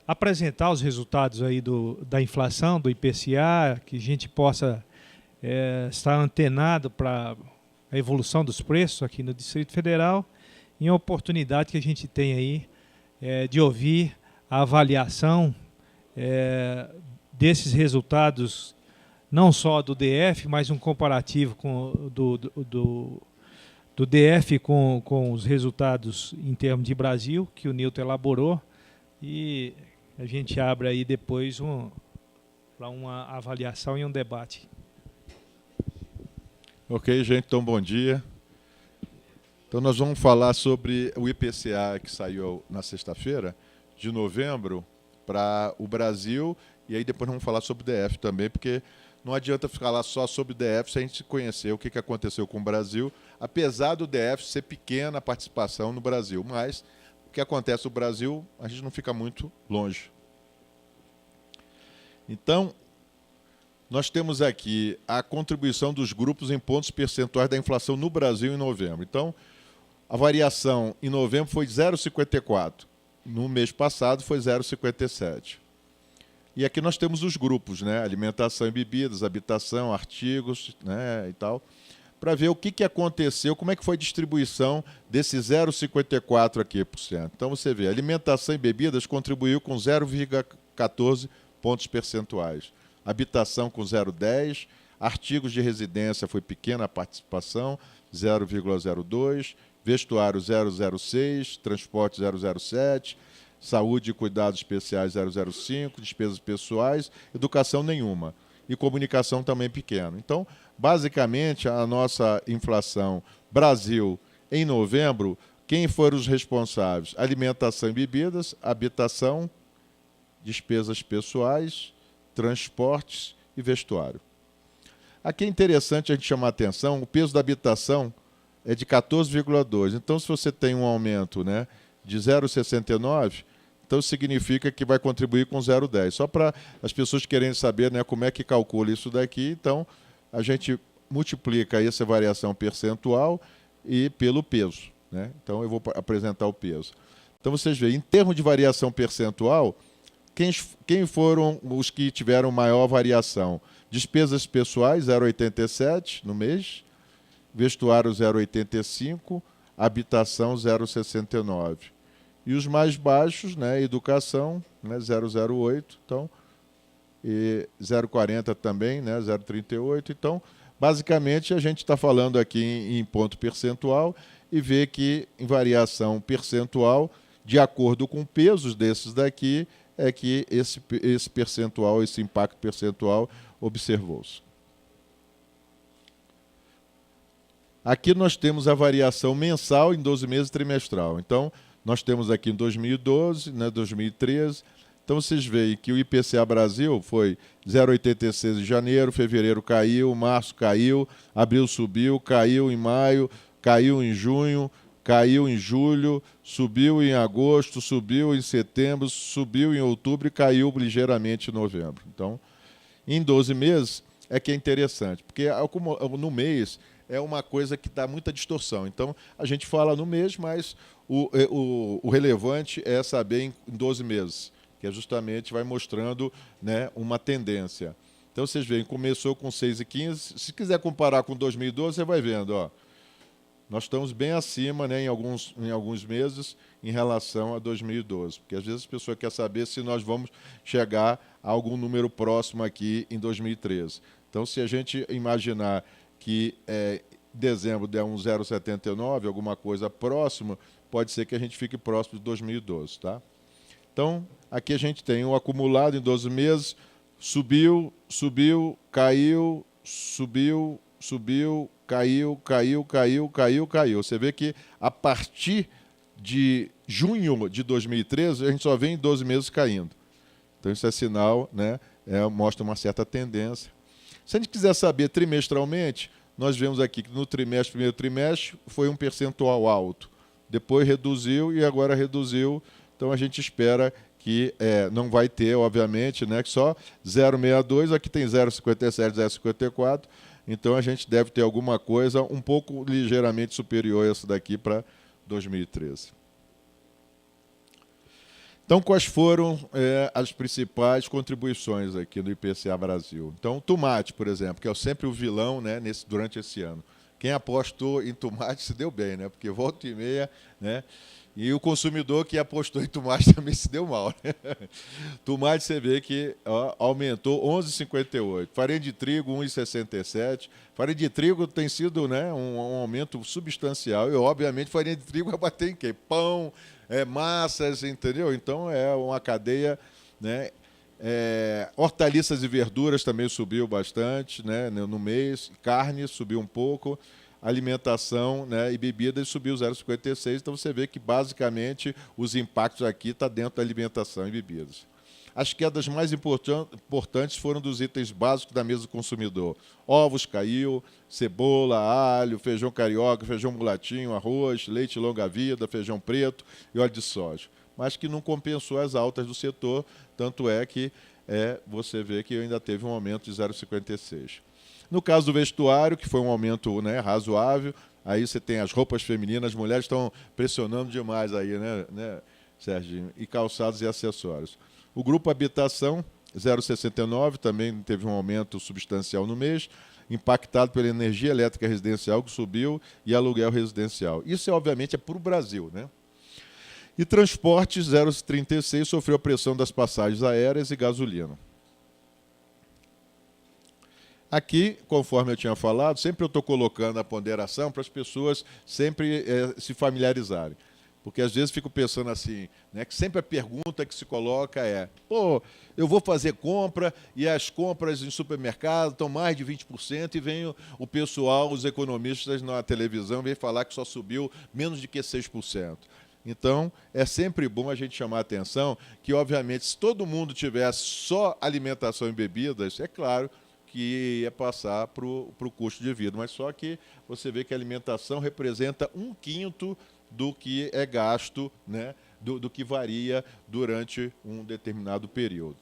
apresentar os resultados aí da inflação, do IPCA, que a gente possa estar antenado para a evolução dos preços aqui no Distrito Federal, e a oportunidade que a gente tem aí de ouvir a avaliação desses resultados, não só do DF, mas um comparativo do DF com os resultados em termos de Brasil, que o Newton elaborou, e a gente abre aí depois para uma avaliação e um debate. Ok, gente, então bom dia. Então nós vamos falar sobre o IPCA que saiu na sexta-feira, de novembro, para o Brasil, e aí depois vamos falar sobre o DF também, porque não adianta falar só sobre o DF se a gente conhecer o que aconteceu com o Brasil, apesar do DF ser pequena a participação no Brasil, mas o que acontece no Brasil, a gente não fica muito longe. Então, nós temos aqui a contribuição dos grupos em pontos percentuais da inflação no Brasil em novembro. Então, a variação em novembro foi 0,54. No mês passado foi 0,57. E aqui nós temos os grupos, né? Alimentação e bebidas, habitação, artigos, né? E tal, para ver o que aconteceu, como é que foi a distribuição desse 0,54 aqui por cento. Então você vê, alimentação e bebidas contribuiu com 0,14 pontos percentuais. Habitação com 0,10, artigos de residência foi pequena a participação, 0,02, vestuário 0,06, transporte 0,07, saúde e cuidados especiais 0,05, despesas pessoais, educação nenhuma. E comunicação também pequena. Então, basicamente, a nossa inflação Brasil em novembro, quem foram os responsáveis? Alimentação e bebidas, habitação, despesas pessoais, transportes e vestuário. Aqui é interessante a gente chamar a atenção, o peso da habitação é de 14,2. Então, se você tem um aumento, né, de 0,69, então significa que vai contribuir com 0,10. Só para as pessoas quererem saber, né, como é que calcula isso daqui, então a gente multiplica essa variação percentual e pelo peso, né? Então eu vou apresentar o peso. Então vocês veem, em termos de variação percentual, quem foram os que tiveram maior variação? Despesas pessoais, 0,87 no mês, vestuário 0,85, habitação 0,69. E os mais baixos, né, educação, né, 0,08, então, e 0,40 também, né, 0,38. Então, basicamente, a gente está falando aqui em ponto percentual e vê que em variação percentual, de acordo com pesos desses daqui, é que esse percentual, esse impacto percentual observou-se. Aqui nós temos a variação mensal em 12 meses trimestral. Então, nós temos aqui em 2012, né, 2013. Então, vocês veem que o IPCA Brasil foi 0,86 em janeiro, fevereiro caiu, março caiu, abril subiu, caiu em maio, caiu em junho, caiu em julho, subiu em agosto, subiu em setembro, subiu em outubro e caiu ligeiramente em novembro. Então, em 12 meses é que é interessante, porque no mês é uma coisa que dá muita distorção. Então, a gente fala no mês, mas o relevante é saber em 12 meses, que é justamente vai mostrando, né, uma tendência. Então, vocês veem, começou com 6,15. Se quiser comparar com 2012, você vai vendo, ó, nós estamos bem acima, né, em alguns meses em relação a 2012, porque às vezes a pessoa quer saber se nós vamos chegar a algum número próximo aqui em 2013. Então, se a gente imaginar que dezembro der um 0,79, alguma coisa próximo, pode ser que a gente fique próximo de 2012. Tá? Então, aqui a gente tem um acumulado em 12 meses, subiu, subiu, caiu, subiu, subiu, caiu, caiu, caiu, caiu, caiu. Você vê que a partir de junho de 2013, a gente só vem em 12 meses caindo. Então, isso é sinal, né, mostra uma certa tendência. Se a gente quiser saber trimestralmente, nós vemos aqui que no primeiro trimestre, foi um percentual alto. Depois reduziu e agora reduziu. Então, a gente espera que não vai ter, obviamente, né, que só 0,62, aqui tem 0,57, 0,54. Então, a gente deve ter alguma coisa um pouco ligeiramente superior a essa daqui para 2013. Então, quais foram as principais contribuições aqui do IPCA Brasil? Então, tomate, por exemplo, que é sempre o vilão, né, durante esse ano. Quem apostou em tomate se deu bem, né? Porque volta e meia, né? E o consumidor que apostou em tomate também se deu mal, né? Tomate, você vê que aumentou 11,58. Farinha de trigo, 1,67. Farinha de trigo tem sido, né, um aumento substancial. E, obviamente, farinha de trigo vai bater em quê? Pão, massas, entendeu? Então, é uma cadeia, né? Hortaliças e verduras também subiu bastante, né, no mês. Carne subiu um pouco. Alimentação, né, e bebidas subiu 0,56. Então você vê que basicamente os impactos aqui estão dentro da alimentação e bebidas. As quedas mais importantes foram dos itens básicos da mesa do consumidor. Ovos caiu, cebola, alho, feijão carioca, feijão mulatinho, arroz, leite longa-vida, feijão preto e óleo de soja. Mas que não compensou as altas do setor, tanto é que você vê que ainda teve um aumento de 0,56. No caso do vestuário, que foi um aumento, né, razoável, aí você tem as roupas femininas, as mulheres estão pressionando demais aí, né, Serginho? E calçados e acessórios. O grupo habitação, 0,69, também teve um aumento substancial no mês, impactado pela energia elétrica residencial, que subiu, e aluguel residencial. Isso, obviamente, é para o Brasil, né? E transportes, 0,36, sofreu a pressão das passagens aéreas e gasolina. Aqui, conforme eu tinha falado, sempre eu estou colocando a ponderação para as pessoas sempre se familiarizarem. Porque às vezes fico pensando assim, né, que sempre a pergunta que se coloca é: pô, eu vou fazer compra e as compras em supermercado estão mais de 20% e vem o pessoal, os economistas na televisão, vem falar que só subiu menos de que 6%. Então, é sempre bom a gente chamar a atenção que, obviamente, se todo mundo tivesse só alimentação e bebidas, é claro que ia passar para o custo de vida. Mas só que você vê que a alimentação representa 1/5 do que é gasto, né, do que varia durante um determinado período.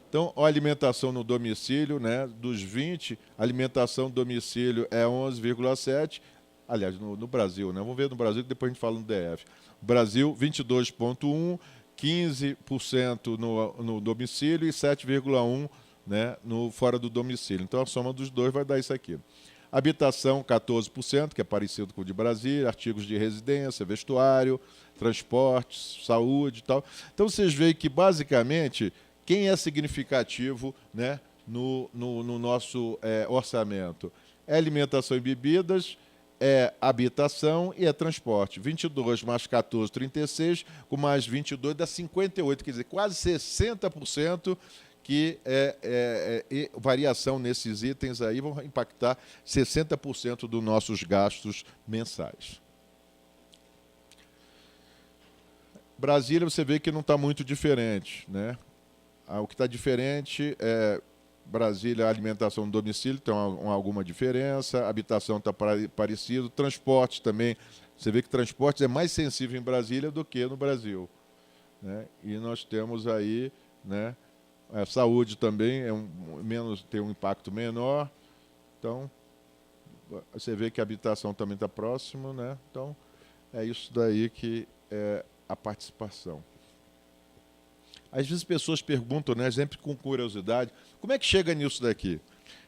Então, a alimentação no domicílio, né, dos 20, a alimentação no domicílio é 11,7, aliás, no Brasil, né? Vamos ver no Brasil, que depois a gente fala no DF. Brasil, 22,1, 15% no domicílio e 7,1%, né, fora do domicílio. Então, a soma dos dois vai dar isso aqui. Habitação, 14%, que é parecido com o de Brasília, artigos de residência, vestuário, transportes, saúde e tal. Então, vocês veem que, basicamente, quem é significativo, né, no nosso orçamento é alimentação e bebidas, é habitação e é transporte. 22 mais 14, 36, com mais 22 dá 58, quer dizer, quase 60%, que variação nesses itens aí vão impactar 60% dos nossos gastos mensais. Brasília, você vê que não está muito diferente, né? O que está diferente é Brasília, a alimentação no domicílio tem alguma diferença, a habitação está parecido, transporte também, você vê que transportes é mais sensível em Brasília do que no Brasil, né? E nós temos aí, né, a saúde também tem um impacto menor. Então, você vê que a habitação também está próximo, né? Então, é isso daí que é a participação. Às vezes as pessoas perguntam, né, sempre com curiosidade, como é que chega nisso daqui?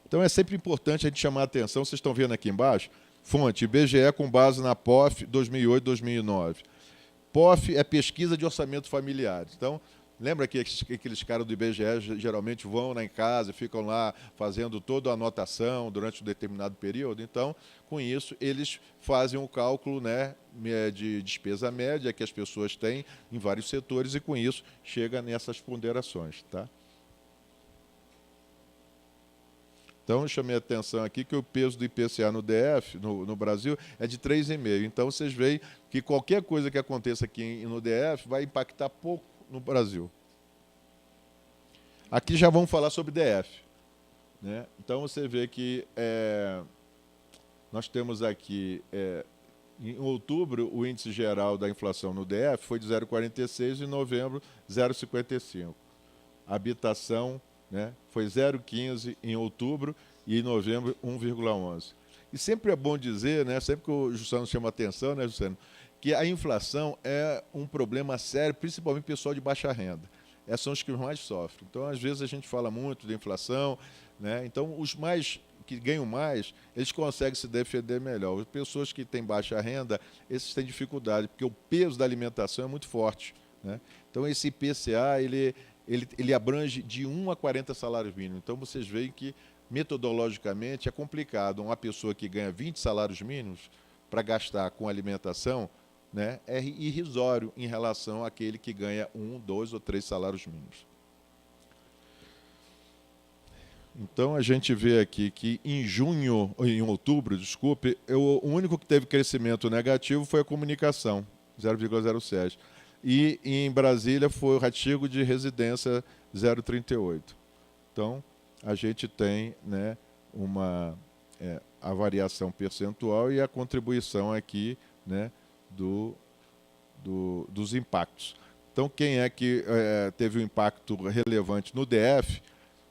Então, é sempre importante a gente chamar a atenção. Vocês estão vendo aqui embaixo? Fonte, IBGE com base na POF 2008-2009. POF é pesquisa de orçamento familiar. Então, lembra que aqueles caras do IBGE geralmente vão lá em casa e ficam lá fazendo toda a anotação durante um determinado período? Então, com isso, eles fazem um cálculo, né, de despesa média que as pessoas têm em vários setores e, com isso, chega nessas ponderações. Tá? Então, eu chamei a atenção aqui que o peso do IPCA no DF, no Brasil, é de 3,5. Então, vocês veem que qualquer coisa que aconteça aqui no DF vai impactar pouco no Brasil. Aqui já vamos falar sobre DF, né? Então, você vê que nós temos aqui, em outubro, o índice geral da inflação no DF foi de 0,46 e em novembro, 0,55. Habitação, né, foi 0,15 em outubro e em novembro, 1,11. E sempre é bom dizer, né, sempre que o Jussano chama atenção, né, Jussano, que a inflação é um problema sério, principalmente o pessoal de baixa renda. Esses são os que mais sofrem. Então, às vezes, a gente fala muito de inflação, né? Então, os mais que ganham mais, eles conseguem se defender melhor. As pessoas que têm baixa renda, esses têm dificuldade, porque o peso da alimentação é muito forte, né? Então, esse IPCA, ele abrange de 1 a 40 salários mínimos. Então, vocês veem que, metodologicamente, é complicado. Uma pessoa que ganha 20 salários mínimos para gastar com alimentação, né, é irrisório em relação àquele que ganha 1, 2 ou 3 salários mínimos. Então, a gente vê aqui que em outubro, desculpe, o único que teve crescimento negativo foi a comunicação, 0,07. E em Brasília foi o artigo de residência 0,38. Então, a gente tem, né, a variação percentual e a contribuição aqui, né, dos impactos. Então, quem é que teve um impacto relevante no DF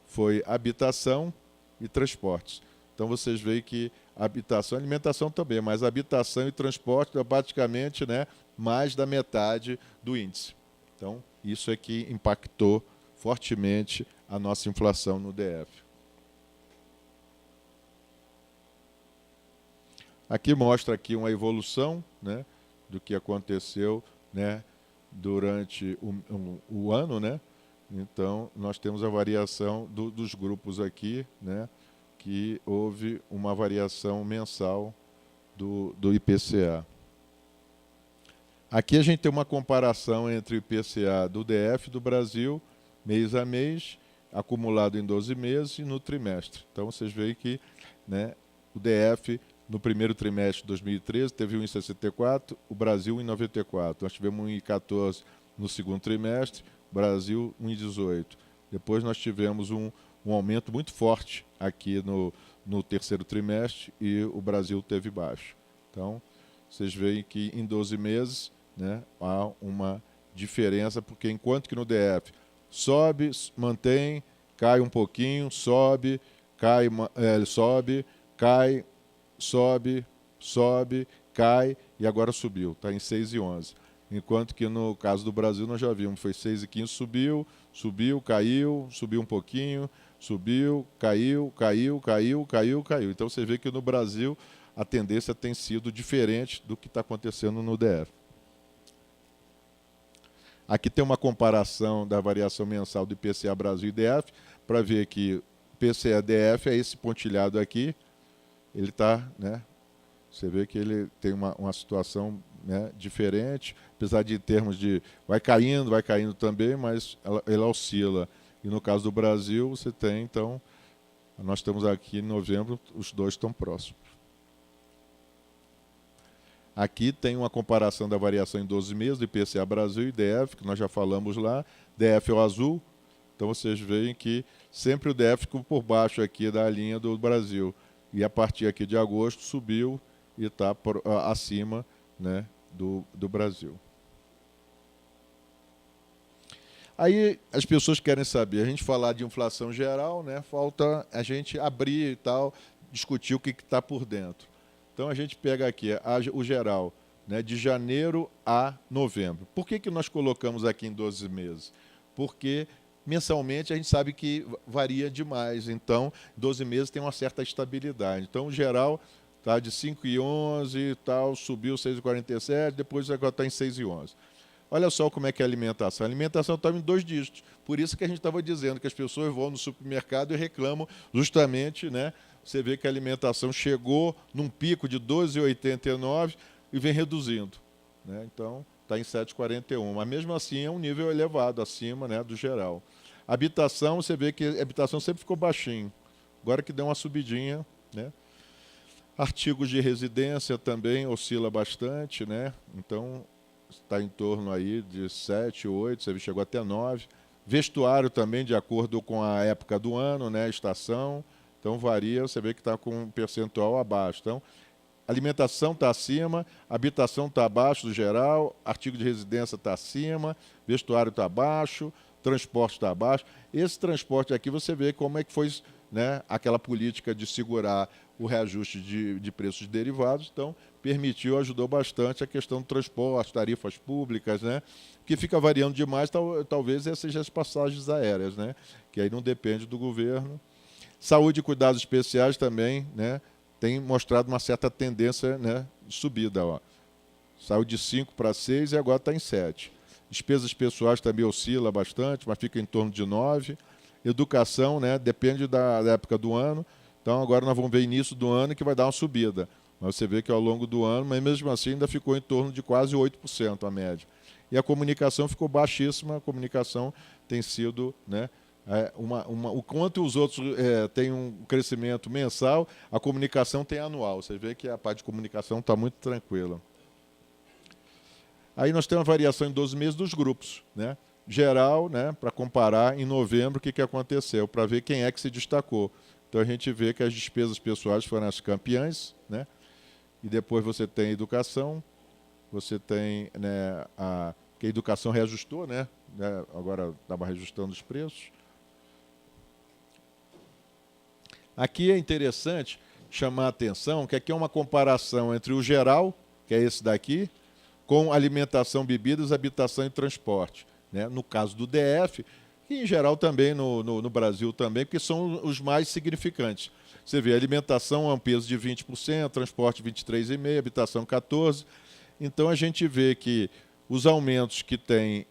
foi habitação e transportes. Então, vocês veem que habitação, alimentação também, mas habitação e transporte é praticamente, né, mais da metade do índice. Então, isso é que impactou fortemente a nossa inflação no DF. Aqui mostra aqui uma evolução, né, do que aconteceu, né, durante o ano, né? Então, nós temos a variação dos grupos aqui, né, que houve uma variação mensal do IPCA. Aqui a gente tem uma comparação entre o IPCA do DF e do Brasil, mês a mês, acumulado em 12 meses e no trimestre. Então, vocês veem que, né, o DF, no primeiro trimestre de 2013, teve 1,64, o Brasil 1,94. Nós tivemos 1,14 no segundo trimestre, o Brasil 1,18. Depois nós tivemos um aumento muito forte aqui no terceiro trimestre e o Brasil teve baixo. Então, vocês veem que em 12 meses, né, há uma diferença, porque enquanto que no DF sobe, mantém, cai um pouquinho, sobe, cai, sobe, cai, sobe, sobe, cai e agora subiu, está em 6,11. Enquanto que no caso do Brasil nós já vimos, foi 6,15, subiu, subiu, caiu, subiu um pouquinho, subiu, caiu, caiu, caiu, caiu, caiu. Então você vê que no Brasil a tendência tem sido diferente do que está acontecendo no DF. Aqui tem uma comparação da variação mensal do IPCA Brasil e DF, para ver que o IPCA DF é esse pontilhado aqui, ele está, né, você vê que ele tem uma situação, né, diferente, apesar de em termos de vai caindo também, mas ela oscila. E no caso do Brasil, você tem, então, nós estamos aqui em novembro, os dois estão próximos. Aqui tem uma comparação da variação em 12 meses do IPCA Brasil e DF, que nós já falamos lá. DF é o azul, então vocês veem que sempre o DF ficou por baixo aqui da linha do Brasil. E a partir aqui de agosto subiu e está acima, né, do Brasil. Aí as pessoas querem saber, a gente falar de inflação geral, né, falta a gente abrir e tal, discutir o que está por dentro. Então a gente pega aqui o geral, né, de janeiro a novembro. Por que nós colocamos aqui em 12 meses? Porque mensalmente a gente sabe que varia demais, então 12 meses tem uma certa estabilidade. Então o geral está de 5,11 e tal, subiu 6,47, depois agora está em 6,11. Olha só como é que é a alimentação. A alimentação está em 2 dígitos. Por isso que a gente estava dizendo que as pessoas vão no supermercado e reclamam justamente, né? Você vê que a alimentação chegou num pico de 12,89 e vem reduzindo, né? Então, está em 7,41. Mas mesmo assim é um nível elevado, acima, né, do geral. Habitação, você vê que a habitação sempre ficou baixinho. Agora que deu uma subidinha, né? Artigos de residência também oscila bastante, né? Então, está em torno aí de 7, 8, você chegou até 9. Vestuário também, de acordo com a época do ano, né? Estação. Então, varia, você vê que está com um percentual abaixo. Então, alimentação está acima, habitação está abaixo do geral, artigo de residência está acima, vestuário está abaixo, transporte está abaixo. Esse transporte aqui, você vê como é que foi, né, aquela política de segurar o reajuste de preços de derivados, então permitiu, ajudou bastante a questão do transporte, tarifas públicas, né, que fica variando demais, talvez essas sejam as passagens aéreas, né, que aí não depende do governo. Saúde e cuidados especiais também, né, tem mostrado uma certa tendência, né, de subida. Ó. Saiu de 5 para 6 e agora está em 7. Despesas pessoais também oscila bastante, mas fica em torno de 9. Educação, né, depende da época do ano. Então, agora nós vamos ver início do ano que vai dar uma subida. Mas você vê que ao longo do ano, mas mesmo assim ainda ficou em torno de quase 8% a média. E a comunicação ficou baixíssima. A comunicação tem sido, né, o quanto os outros têm um crescimento mensal, a comunicação tem anual. Você vê que a parte de comunicação está muito tranquila. Aí nós temos a variação em 12 meses dos grupos, né? Geral, né, para comparar em novembro o que aconteceu, para ver quem é que se destacou. Então a gente vê que as despesas pessoais foram as campeãs, né? E depois você tem a educação, você tem, né, que a educação reajustou, né? Agora estava reajustando os preços. Aqui é interessante chamar a atenção que aqui é uma comparação entre o geral, que é esse daqui, com alimentação, bebidas, habitação e transporte. Né? No caso do DF, e em geral também no Brasil também, porque são os mais significantes. Você vê, alimentação é um peso de 20%, transporte 23,5%, habitação 14%. Então a gente vê que os aumentos que tem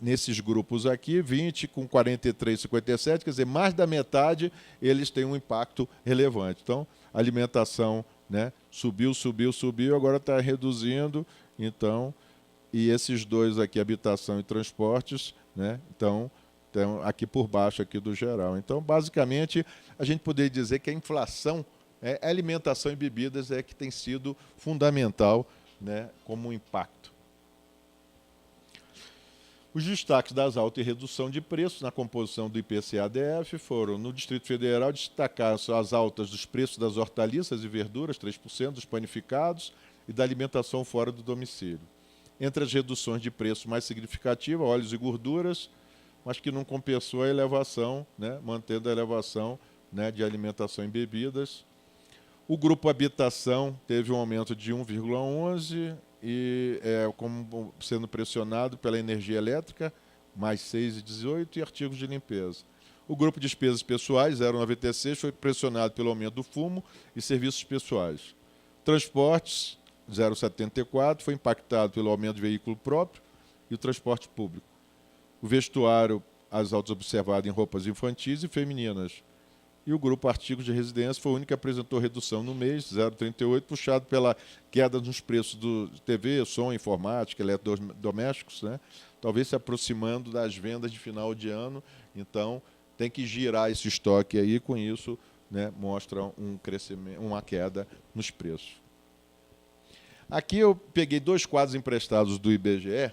nesses grupos aqui, 20 com 43, 57, quer dizer, mais da metade eles têm um impacto relevante. Então, a alimentação, né, subiu, agora está reduzindo. Então, e esses dois aqui, habitação e transportes, né, estão aqui por baixo aqui do geral. Então, basicamente, a gente poderia dizer que a inflação, a alimentação e bebidas é que tem sido fundamental, né, como um impacto. Os destaques das altas e redução de preços na composição do IPCA-DF foram, no Distrito Federal, destacaram-se as altas dos preços das hortaliças e verduras, 3%, dos panificados e da alimentação fora do domicílio. Entre as reduções de preço mais significativas, óleos e gorduras, mas que não compensou a elevação, né, mantendo a elevação, né, de alimentação e bebidas. O grupo habitação teve um aumento de 1,11%, e como sendo pressionado pela energia elétrica, mais 6,18%, e artigos de limpeza. O grupo de despesas pessoais, 0,96%, foi pressionado pelo aumento do fumo e serviços pessoais. Transportes, 0,74%, foi impactado pelo aumento de veículo próprio e o transporte público. O vestuário, as altas observadas em roupas infantis e femininas. E o grupo artigos de residência foi o único que apresentou redução no mês, 0,38%, puxado pela queda nos preços do TV, som, informática, eletrodomésticos, né? Talvez se aproximando das vendas de final de ano. Então, tem que girar esse estoque aí, com isso, né, mostra um crescimento, uma queda nos preços. Aqui eu peguei 2 quadros emprestados do IBGE,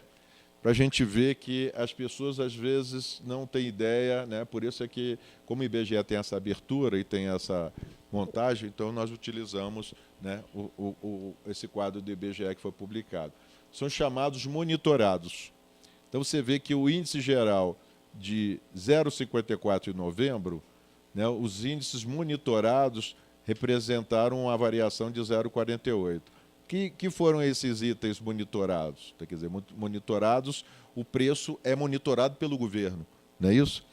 para a gente ver que as pessoas, às vezes, não têm ideia, né? Por isso é que, como o IBGE tem essa abertura e tem essa montagem, então nós utilizamos, né, esse quadro do IBGE que foi publicado. São chamados monitorados. Então, você vê que o índice geral de 0,54 em novembro, né, os índices monitorados representaram uma variação de 0,48. Que foram esses itens monitorados? Quer dizer, monitorados, o preço é monitorado pelo governo, não é isso?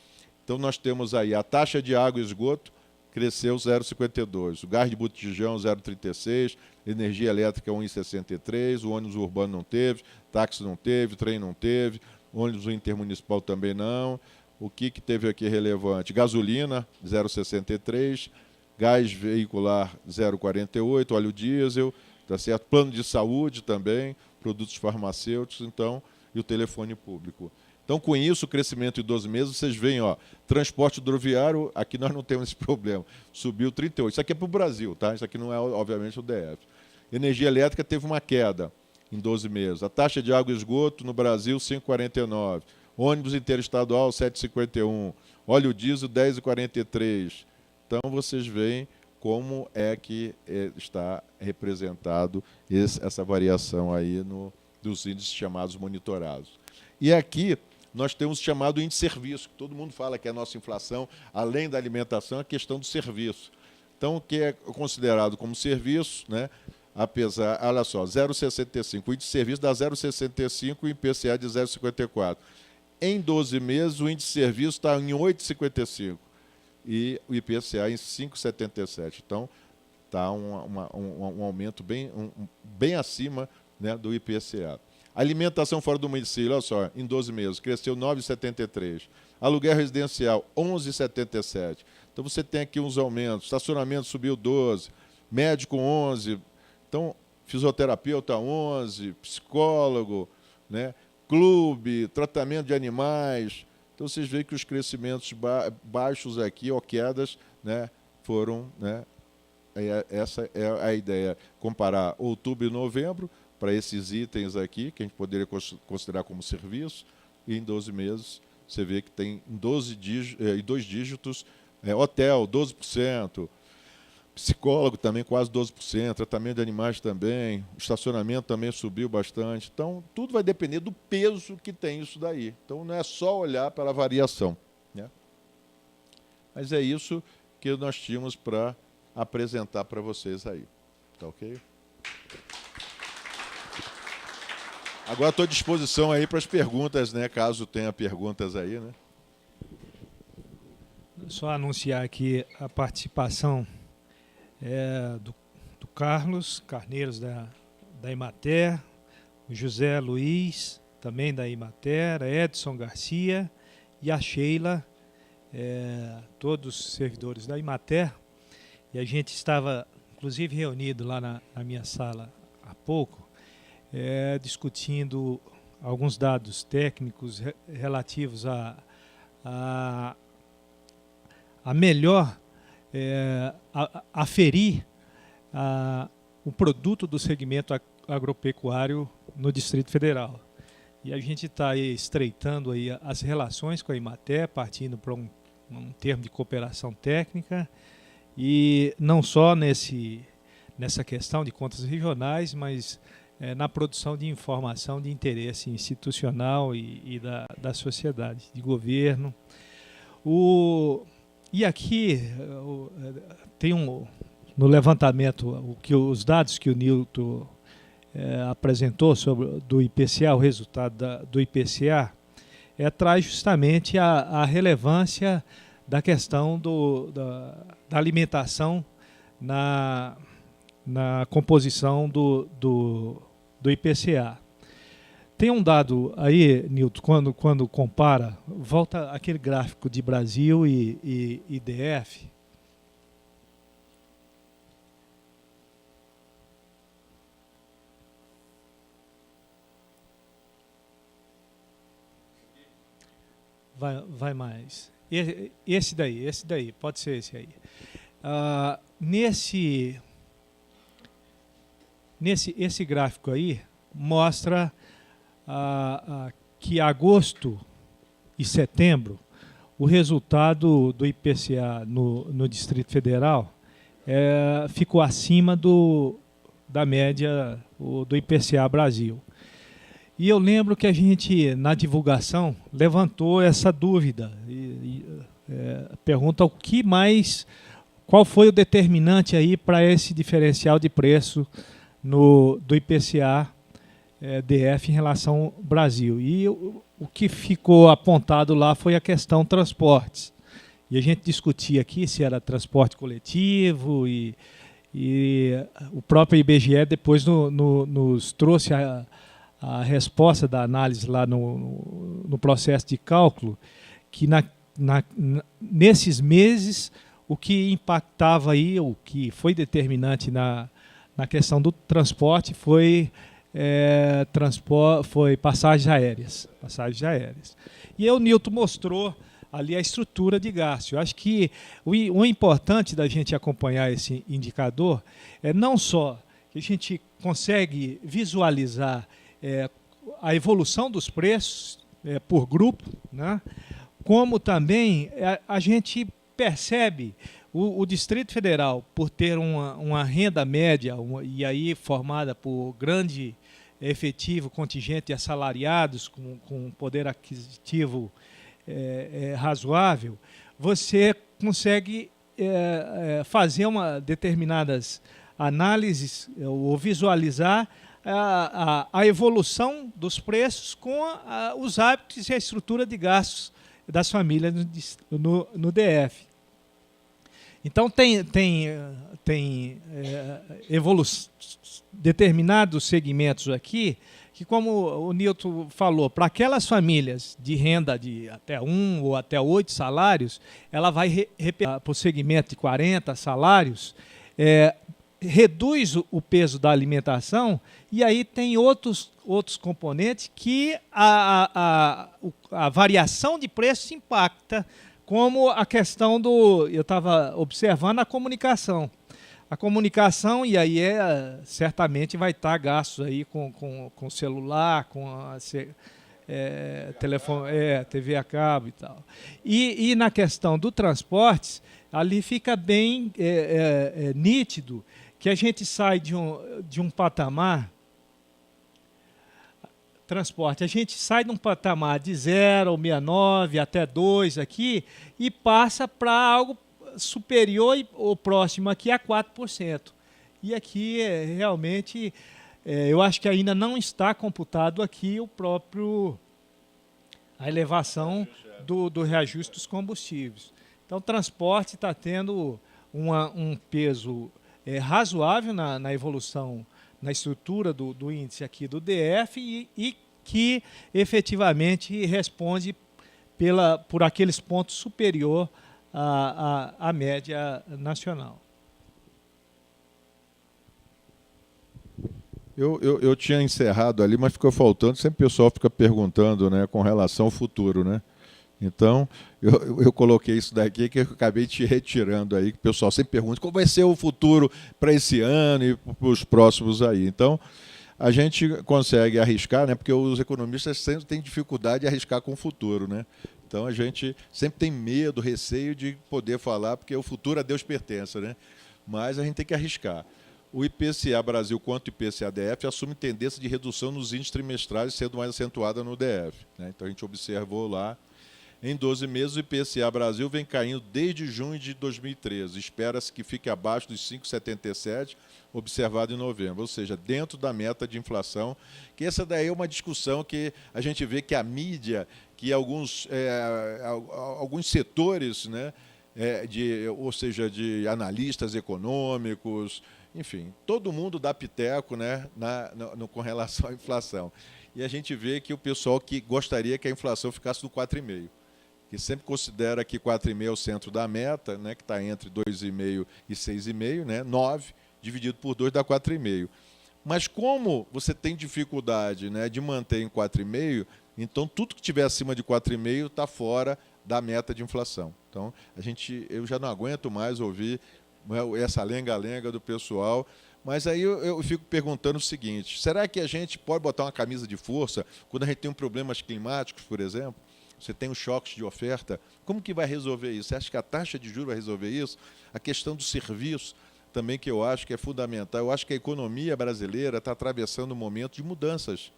Então, nós temos aí a taxa de água e esgoto, cresceu 0,52, o gás de botijão 0,36, energia elétrica 1,63, o ônibus urbano não teve, táxi não teve, trem não teve, ônibus intermunicipal também não. O que teve aqui relevante? Gasolina 0,63, gás veicular 0,48, óleo diesel, tá certo? Plano de saúde também, produtos farmacêuticos, então, e o telefone público. Então, com isso, o crescimento em 12 meses, vocês veem, ó, transporte hidroviário, aqui nós não temos esse problema, subiu 38%. Isso aqui é para o Brasil, tá? Isso aqui não é, obviamente, o DF. Energia elétrica teve uma queda em 12 meses. A taxa de água e esgoto no Brasil, 5,49%. Ônibus interestadual, 7,51%. Óleo diesel, 10,43%. Então, vocês veem como é que está representado essa variação aí dos índices chamados monitorados. E aqui nós temos o chamado índice de serviço, que todo mundo fala que é a nossa inflação, além da alimentação, é a questão do serviço. Então, o que é considerado como serviço, né, apesar, olha só, 0,65, o índice de serviço dá 0,65 e o IPCA de 0,54. Em 12 meses, o índice de serviço está em 8,55 e o IPCA em 5,77. Então, está um aumento bem acima, né, do IPCA. Alimentação fora do domicílio, olha só, em 12 meses, cresceu 9,73. Aluguel residencial, 11,77. Então, você tem aqui uns aumentos. Estacionamento subiu 12, médico 11, então, fisioterapeuta 11, psicólogo, né, clube, tratamento de animais. Então, vocês veem que os crescimentos baixos aqui, ou quedas, né, foram, né, essa é a ideia, comparar outubro e novembro para esses itens aqui, que a gente poderia considerar como serviço, e em 12 meses você vê que tem em 2 dígitos, hotel 12%, psicólogo também quase 12%, tratamento de animais também, estacionamento também subiu bastante. Então, tudo vai depender do peso que tem isso daí. Então, não é só olhar para a variação, né? Mas é isso que nós tínhamos para apresentar para vocês aí. Tá ok? Agora estou à disposição aí para as perguntas, né? Caso tenha perguntas aí, né? Só anunciar aqui a participação do Carlos Carneiros da Emater, o José Luiz, também da Emater, Edson Garcia e a Sheila, todos servidores da Emater. E a gente estava, inclusive, reunido lá na minha sala há pouco, discutindo alguns dados técnicos relativos a melhor aferir o produto do segmento agropecuário no Distrito Federal. E a gente está aí estreitando aí as relações com a Emater, partindo para um termo de cooperação técnica, e não só nessa questão de contas regionais, mas na produção de informação de interesse institucional e da sociedade, de governo. E aqui tem no levantamento, os dados que o Nilton apresentou do IPCA, o resultado do IPCA, traz justamente a relevância da questão da alimentação na composição do IPCA. Tem um dado aí, Nilton, quando compara, volta aquele gráfico de Brasil e DF. Vai mais. Esse daí, pode ser esse aí. Esse gráfico aí mostra que agosto e setembro, o resultado do IPCA no Distrito Federal ficou acima da média do IPCA Brasil. E eu lembro que a gente, na divulgação, levantou essa dúvida. Pergunta qual foi o determinante aí para esse diferencial de preço do IPCA DF em relação ao Brasil. E o que ficou apontado lá foi a questão transportes. E a gente discutia aqui se era transporte coletivo e o próprio IBGE depois nos trouxe a resposta da análise lá no processo de cálculo, que nesses meses o que impactava aí, o que foi determinante na questão do transporte foi passagens aéreas. E aí o Nilton mostrou ali a estrutura de gasto. Eu acho que o importante da gente acompanhar esse indicador é não só que a gente consegue visualizar a evolução dos preços por grupo, né, como também a gente percebe o Distrito Federal, por ter uma renda média, e aí formada por grande efetivo, contingente de assalariados com poder aquisitivo razoável, você consegue fazer determinadas análises ou visualizar a evolução dos preços com os hábitos e a estrutura de gastos das famílias no DF. Então, tem determinados segmentos aqui que, como o Nilton falou, para aquelas famílias de renda de até 1 ou até 8 salários, ela vai para o segmento de 40 salários, reduz o peso da alimentação, e aí tem outros componentes que a variação de preços impacta, como a questão eu estava observando a comunicação. A comunicação, e aí certamente vai estar gastos aí com celular, com telefone, TV a cabo e tal. E na questão do transporte, ali fica bem nítido que a gente sai de um patamar, transporte, a gente sai de um patamar de 0, 69, até 2 aqui, e passa para algo superior ou próximo aqui a 4%. E aqui, realmente, eu acho que ainda não está computado aqui a elevação do reajuste dos combustíveis. Então, o transporte está tendo um peso razoável na evolução, na estrutura do índice aqui do DF e que efetivamente responde por aqueles pontos superior à média nacional. Eu tinha encerrado ali, mas ficou faltando, sempre o pessoal fica perguntando, né, com relação ao futuro, né? Então, eu coloquei isso daqui que eu acabei te retirando aí, que o pessoal sempre pergunta qual vai ser o futuro para esse ano e para os próximos aí. Então, a gente consegue arriscar, né, porque os economistas sempre têm dificuldade de arriscar com o futuro, né? Então, a gente sempre tem medo, receio de poder falar, porque o futuro a Deus pertence, né? Mas a gente tem que arriscar. O IPCA Brasil quanto o IPCA DF assume tendência de redução nos índices trimestrais, sendo mais acentuada no DF, né? Então, a gente observou lá. Em 12 meses, o IPCA Brasil vem caindo desde junho de 2013. Espera-se que fique abaixo dos 5,77, observado em novembro, ou seja, dentro da meta de inflação, que essa daí é uma discussão que a gente vê que a mídia, que alguns setores, né, ou seja, de analistas econômicos, enfim, todo mundo dá piteco, né, com relação à inflação. E a gente vê que o pessoal que gostaria que a inflação ficasse no 4,5%. Que sempre considera que 4,5 é o centro da meta, né, que está entre 2,5 e 6,5, né, 9, dividido por 2 dá 4,5. Mas como você tem dificuldade, né, de manter em 4,5, então tudo que estiver acima de 4,5 está fora da meta de inflação. Então, eu já não aguento mais ouvir essa lenga-lenga do pessoal, mas aí eu fico perguntando o seguinte, será que a gente pode botar uma camisa de força quando a gente tem problemas climáticos, por exemplo? Você tem os choques de oferta, como que vai resolver isso? Você acha que a taxa de juros vai resolver isso? A questão do serviço também, que eu acho que é fundamental. Eu acho que a economia brasileira está atravessando um momento de mudanças.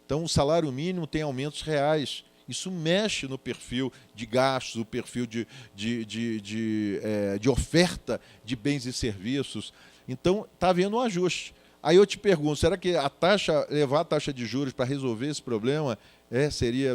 Então, o salário mínimo tem aumentos reais. Isso mexe no perfil de gastos, no perfil de oferta de bens e serviços. Então, está havendo um ajuste. Aí eu te pergunto, será que levar a taxa de juros para resolver esse problema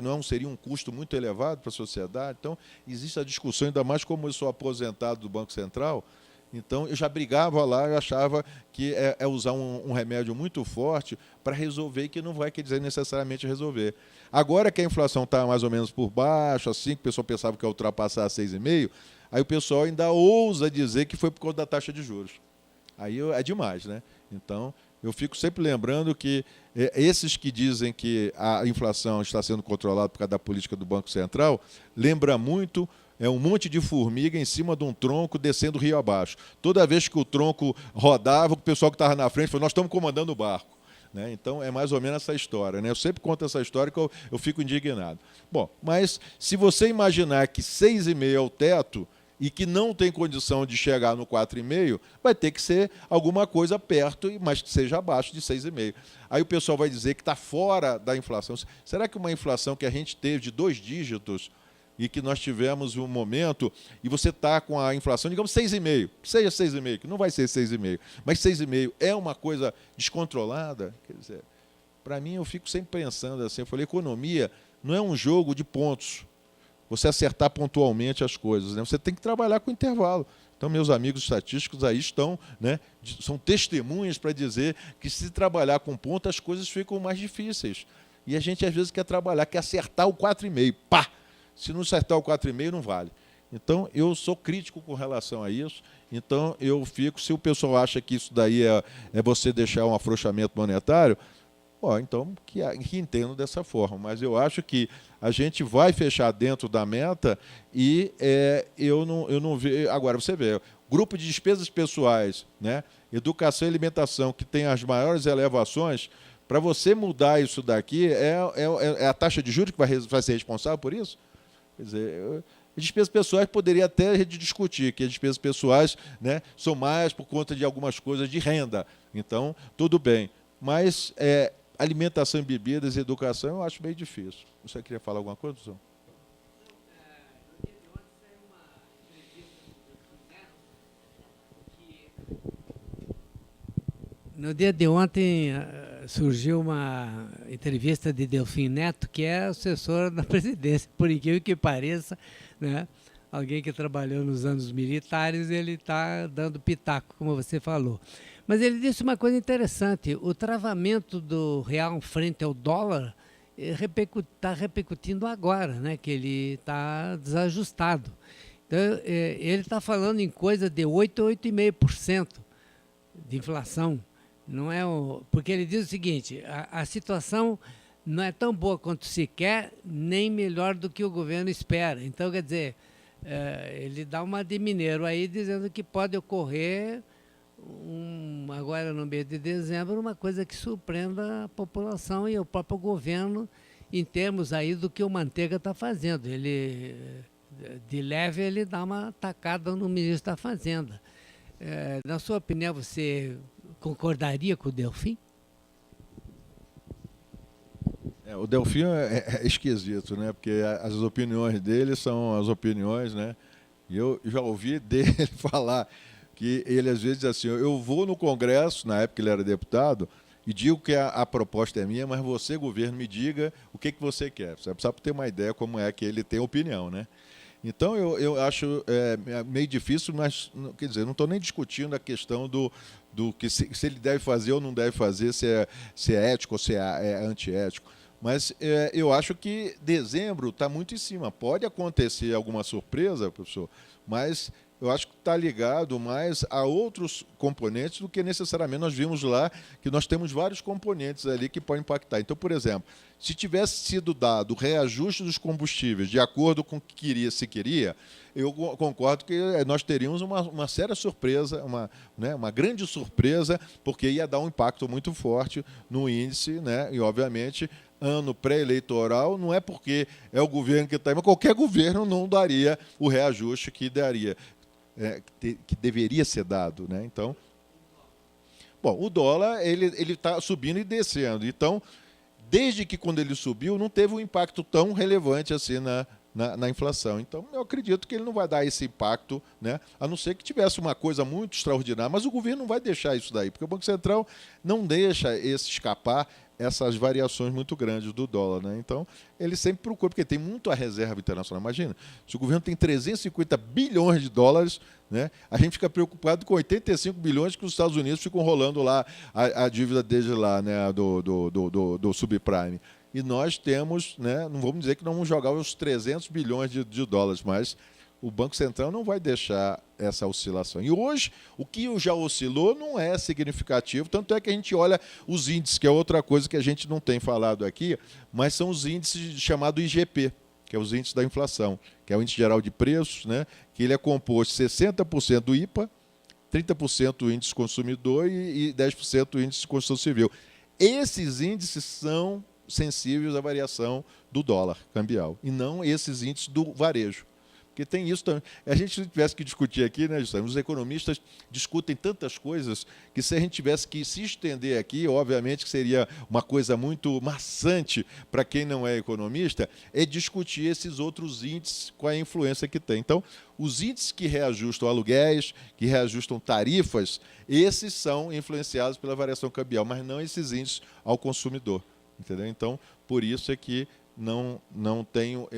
não seria um custo muito elevado para a sociedade? Então, existe a discussão, ainda mais como eu sou aposentado do Banco Central, então eu já brigava lá, eu achava que é usar um remédio muito forte para resolver, que não vai quer dizer necessariamente resolver. Agora que a inflação está mais ou menos por baixo, assim, que o pessoal pensava que ia ultrapassar 6,5, aí o pessoal ainda ousa dizer que foi por causa da taxa de juros. Aí é demais, né? Então, eu fico sempre lembrando que esses que dizem que a inflação está sendo controlada por causa da política do Banco Central, lembra muito um monte de formiga em cima de um tronco descendo o rio abaixo. Toda vez que o tronco rodava, o pessoal que estava na frente falou, nós estamos comandando o barco. Né? Então, é mais ou menos essa história. Né? Eu sempre conto essa história que eu fico indignado. Bom, mas se você imaginar que 6,5 é o teto, e que não tem condição de chegar no 4,5, vai ter que ser alguma coisa perto, mas que seja abaixo de 6,5. Aí o pessoal vai dizer que está fora da inflação. Será que uma inflação que a gente teve de 2 dígitos e que nós tivemos um momento, e você está com a inflação, digamos, 6,5, que seja 6,5, que não vai ser 6,5, mas 6,5 é uma coisa descontrolada? Quer dizer, para mim, eu fico sempre pensando assim, eu falei, economia não é um jogo de pontos, você acertar pontualmente as coisas, né? Você tem que trabalhar com intervalo. Então, meus amigos estatísticos aí estão, né, são testemunhas para dizer que se trabalhar com ponto, as coisas ficam mais difíceis. E a gente, às vezes, quer trabalhar, quer acertar o 4,5. Pá! Se não acertar o 4,5, não vale. Então, eu sou crítico com relação a isso. Então, eu fico, se o pessoal acha que isso daí é você deixar um afrouxamento monetário, então que entendo dessa forma. Mas eu acho que a gente vai fechar dentro da meta e eu não vejo. Agora, você vê, grupo de despesas pessoais, né, educação e alimentação, que tem as maiores elevações, para você mudar isso daqui, é a taxa de juros que vai ser responsável por isso? Quer dizer, despesas pessoais poderia até discutir, que as despesas pessoais, né, são mais por conta de algumas coisas de renda. Então, tudo bem. Mas alimentação e bebidas e educação eu acho meio difícil. Você queria falar alguma coisa, Zão? No dia de ontem surgiu uma entrevista de Delfim Neto, que é assessor da presidência, por incrível que pareça, né? Alguém que trabalhou nos anos militares, ele está dando pitaco, como você falou. Mas ele disse uma coisa interessante, o travamento do real frente ao dólar está repercutindo agora, né? Que ele está desajustado. Então, ele está falando em coisa de 8 a 8,5% de inflação. Não é porque ele diz o seguinte, a situação não é tão boa quanto se quer, nem melhor do que o governo espera. Então, quer dizer, ele dá uma de mineiro aí, dizendo que pode ocorrer, agora no mês de dezembro, uma coisa que surpreenda a população e o próprio governo em termos aí do que o Manteiga está fazendo. Ele, de leve, ele dá uma tacada no ministro da Fazenda. Na sua opinião, você concordaria com o Delfim? O Delfim é esquisito, né? Porque as opiniões dele são as opiniões, né? E eu já ouvi dele falar que ele às vezes diz assim, eu vou no Congresso, na época ele era deputado, e digo que a proposta é minha, mas você, governo, me diga o que você quer. Você precisa ter uma ideia como é que ele tem opinião, né? Então, eu acho meio difícil, mas, quer dizer, não estou nem discutindo a questão do que se ele deve fazer ou não deve fazer, se é ético ou se é antiético. Mas eu acho que dezembro está muito em cima. Pode acontecer alguma surpresa, professor, mas eu acho que está ligado mais a outros componentes do que necessariamente nós vimos lá, que nós temos vários componentes ali que podem impactar. Então, por exemplo, se tivesse sido dado o reajuste dos combustíveis de acordo com o que se queria, eu concordo que nós teríamos uma séria surpresa, uma grande surpresa, porque ia dar um impacto muito forte no índice, né? E, obviamente, ano pré-eleitoral, não é porque é o governo que está aí, mas qualquer governo não daria o reajuste que daria. Que deveria ser dado, né? Então, bom, o dólar ele está subindo e descendo. Então, desde que quando ele subiu, não teve um impacto tão relevante assim na inflação. Então, eu acredito que ele não vai dar esse impacto, né? A não ser que tivesse uma coisa muito extraordinária. Mas o governo não vai deixar isso daí, porque o Banco Central não deixa escapar essas variações muito grandes do dólar, né? Então, ele sempre procura, porque tem muito a reserva internacional. Imagina, se o governo tem 350 bilhões de dólares, né, a gente fica preocupado com 85 bilhões que os Estados Unidos ficam rolando lá a dívida desde lá, né, do subprime. E nós temos, né, não vamos dizer que não vamos jogar os 300 bilhões de dólares, mas o Banco Central não vai deixar essa oscilação. E hoje, o que já oscilou não é significativo, tanto é que a gente olha os índices, que é outra coisa que a gente não tem falado aqui, mas são os índices chamados IGP, que é os índices da inflação, que é o índice geral de preços, né, que ele é composto 60% do IPA, 30% do índice consumidor e 10% do índice de construção civil. Esses índices são sensíveis à variação do dólar cambial, e não esses índices do varejo. Porque tem isso também. A gente tivesse que discutir aqui, né, Justino? Os economistas discutem tantas coisas que, se a gente tivesse que se estender aqui, obviamente que seria uma coisa muito maçante para quem não é economista, é discutir esses outros índices com a influência que tem. Então, os índices que reajustam aluguéis, que reajustam tarifas, esses são influenciados pela variação cambial, mas não esses índices ao consumidor. Entendeu? Então, por isso é que não tenho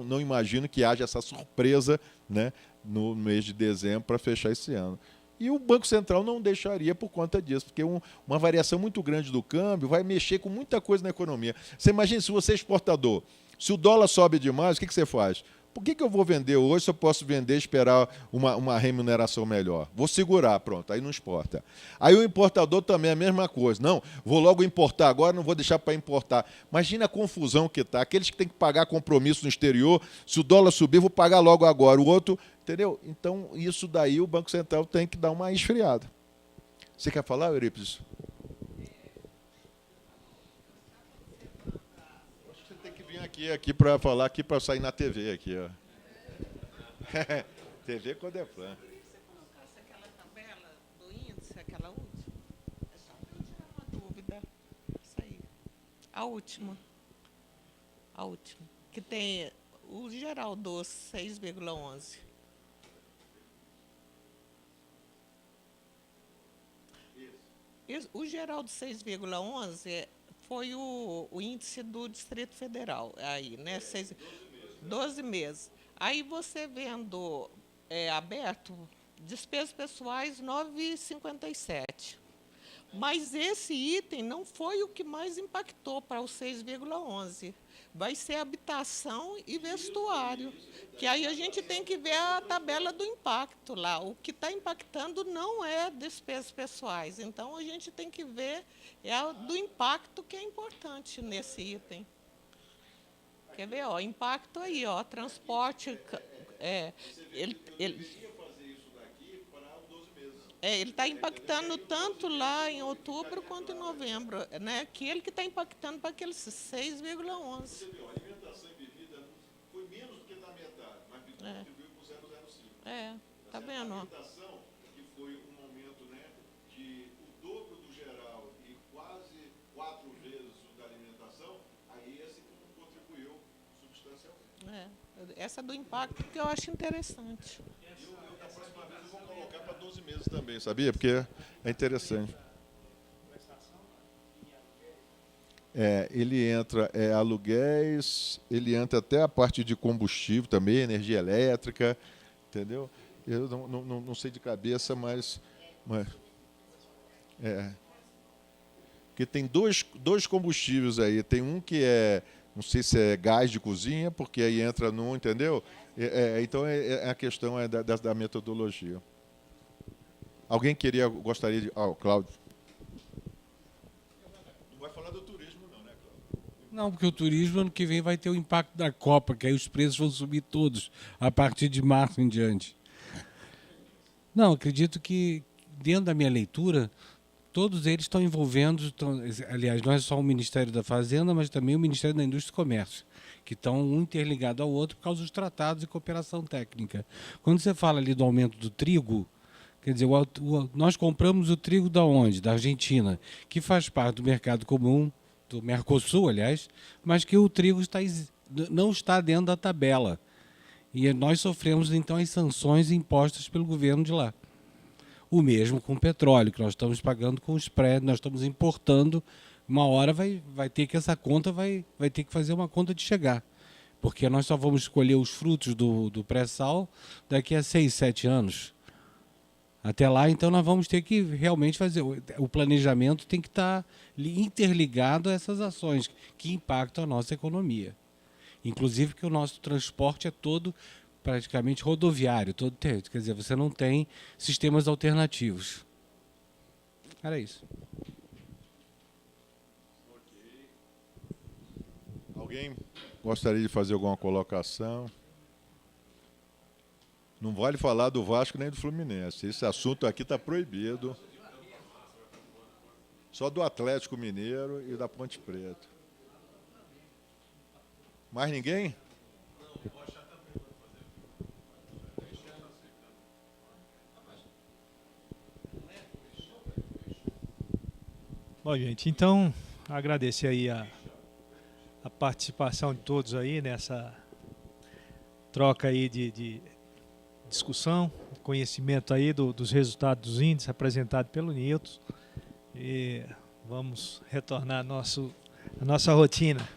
não imagino que haja essa surpresa, né, no mês de dezembro para fechar esse ano. E o Banco Central não deixaria por conta disso, porque uma variação muito grande do câmbio vai mexer com muita coisa na economia. Você imagina, se você é exportador, se o dólar sobe demais, o que você faz? Por que eu vou vender hoje se eu posso vender e esperar uma remuneração melhor? Vou segurar, pronto, aí não exporta. Aí o importador também é a mesma coisa. Não, vou logo importar agora, não vou deixar para importar. Imagina a confusão que está. Aqueles que têm que pagar compromisso no exterior, se o dólar subir, vou pagar logo agora. O outro, entendeu? Então, isso daí o Banco Central tem que dar uma esfriada. Você quer falar, Eurípides? Aqui para falar, aqui para sair na TV aqui, ó. TV Codeplan. Você colocasse aquela tabela do índice, aquela última? É só para eu tirar uma dúvida. Isso aí. A última. A última. Que tem o geral dos 6,11. O geral do 6,11 foi o índice do Distrito Federal, aí, né? 12 meses. Aí você vendo aberto, despesas pessoais 9,57. Mas esse item não foi o que mais impactou para o 6,11. Vai ser habitação e vestuário. Que aí a gente tem que ver a tabela do impacto lá. O que está impactando não é despesas pessoais. Então, a gente tem que ver do impacto que é importante nesse item. Quer ver? Ó, impacto aí, ó, transporte. Ele está impactando tanto lá em outubro quanto em novembro, né? Que ele que está impactando para aqueles 6,11. Você viu, a alimentação e bebida foi menos do que na metade, mas contribuiu com 0,05. Tá vendo? A alimentação, que foi um aumento, né, de o dobro do geral e quase 4 vezes o da alimentação, aí esse contribuiu substancialmente. Essa do impacto que eu acho interessante. Da próxima vez eu vou colocar para 12 meses também, sabia? Porque é interessante. Ele entra aluguéis, ele entra até a parte de combustível também, energia elétrica, entendeu? Eu não sei de cabeça, mas porque tem dois combustíveis aí. Tem um que não sei se é gás de cozinha, porque aí entra num, entendeu? Então a questão é da metodologia. Alguém gostaria de... Cláudio. Não vai falar do turismo não, né, Cláudio? Não, porque o turismo ano que vem vai ter o impacto da Copa, que aí os preços vão subir todos, a partir de março em diante. Não, acredito que, dentro da minha leitura, todos eles estão envolvendo, aliás, não é só o Ministério da Fazenda, mas também o Ministério da Indústria e Comércio, que estão um interligados ao outro por causa dos tratados de cooperação técnica. Quando você fala ali do aumento do trigo, quer dizer, nós compramos o trigo da onde? Da Argentina, que faz parte do mercado comum, do Mercosul, aliás, mas que o trigo não está dentro da tabela. E nós sofremos, então, as sanções impostas pelo governo de lá. O mesmo com o petróleo, que nós estamos pagando com o spread, nós estamos importando. Uma hora vai ter que essa conta vai ter que fazer uma conta de chegar. Porque nós só vamos escolher os frutos do pré-sal daqui a 6, 7 anos. Até lá, então, nós vamos ter que realmente fazer... O planejamento tem que estar interligado a essas ações que impactam a nossa economia. Inclusive que o nosso transporte é todo praticamente rodoviário, quer dizer, você não tem sistemas alternativos. Era isso. Alguém gostaria de fazer alguma colocação? Não vale falar do Vasco nem do Fluminense. Esse assunto aqui está proibido. Só do Atlético Mineiro e da Ponte Preta. Mais ninguém? Bom, gente, então agradecer aí a participação de todos aí nessa troca aí de discussão, conhecimento aí dos resultados dos índices apresentados pelo Nilton. E vamos retornar a nossa rotina.